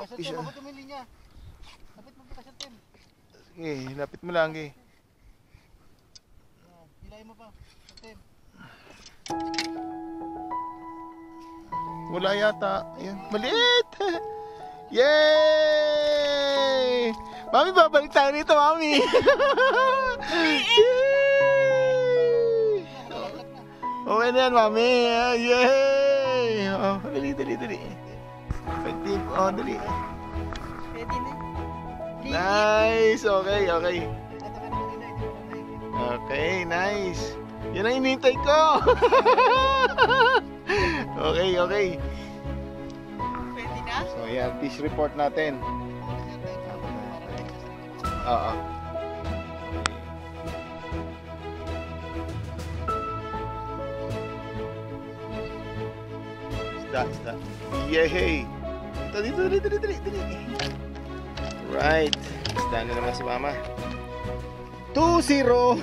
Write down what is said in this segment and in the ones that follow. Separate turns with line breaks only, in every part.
fish on.
Lapit mo yung linya. Lapit mo pa sa Tim.
Sige, lapit mo lang eh.
Hilahin mo pa sa Tim.
Wala yata. Ayan, maliit! Yay! Mami, babalik tayo rito, Mami! Yay! Okay na yan, Mami! Yay! Oh, dali. Effective. Oh, dali.
Pwede na.
Nice! Okay. Okay, nice. Yan ang inintay ko! Okay.
Pwede na?
So, yan. Fish report natin. Oo. Isda. Yay! Dito. Right. Isda na naman si Mama. 2-0!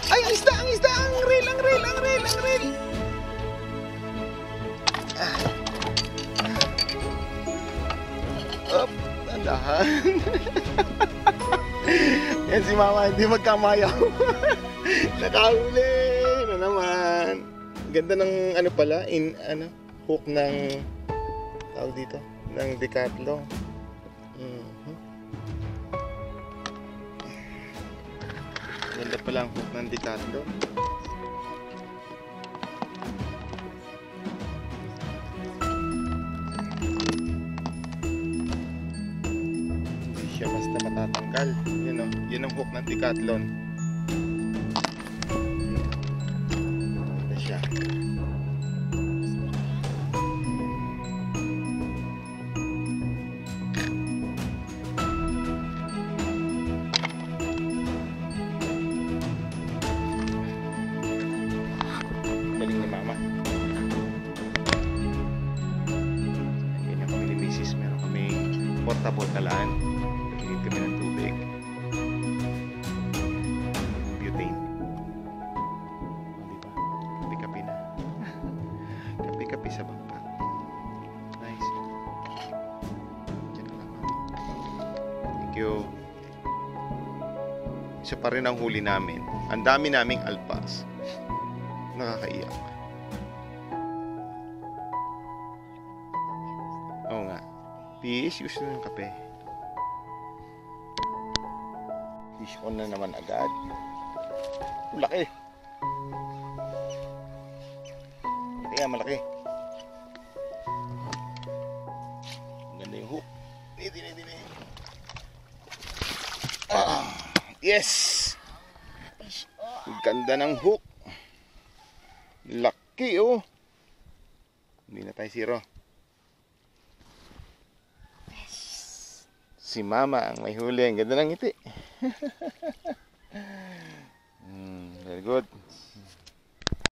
Ay, ang isda! Ang reel! Up, tandahan. Yan si Mama, hindi magkamayaw. Nakahuli na naman. Ganda ng ano pala, hook ng tawag dito, ng Decathlon. Ganda pala ang hook ng Decathlon. Hindi siya basta matatanggal. Yun o, yun ang hook ng Decathlon. Ganda siya. Galing ni Mama. Ganyan kami ni Mrs. Meron kami portable talaan. Pagigit kami ng tubig. Butane. O, diba? Kapi-kapi na. Kapi-kapi sa bangka. Nice. Diyan na lang, Mami. Thank you. Isa pa rin ang huli namin. Ang dami naming alpas. Nakakaiyak. Oo nga. Fish, gusto ng kape. Fish on na naman agad. Malaki. Malaki. Ang ganda yung hook. Dito. Yes! Ang ganda ng hook. Laki oh. Hindi na tayo zero. Si Mama ang may huli. Ang ganda ng ngiti. Very good.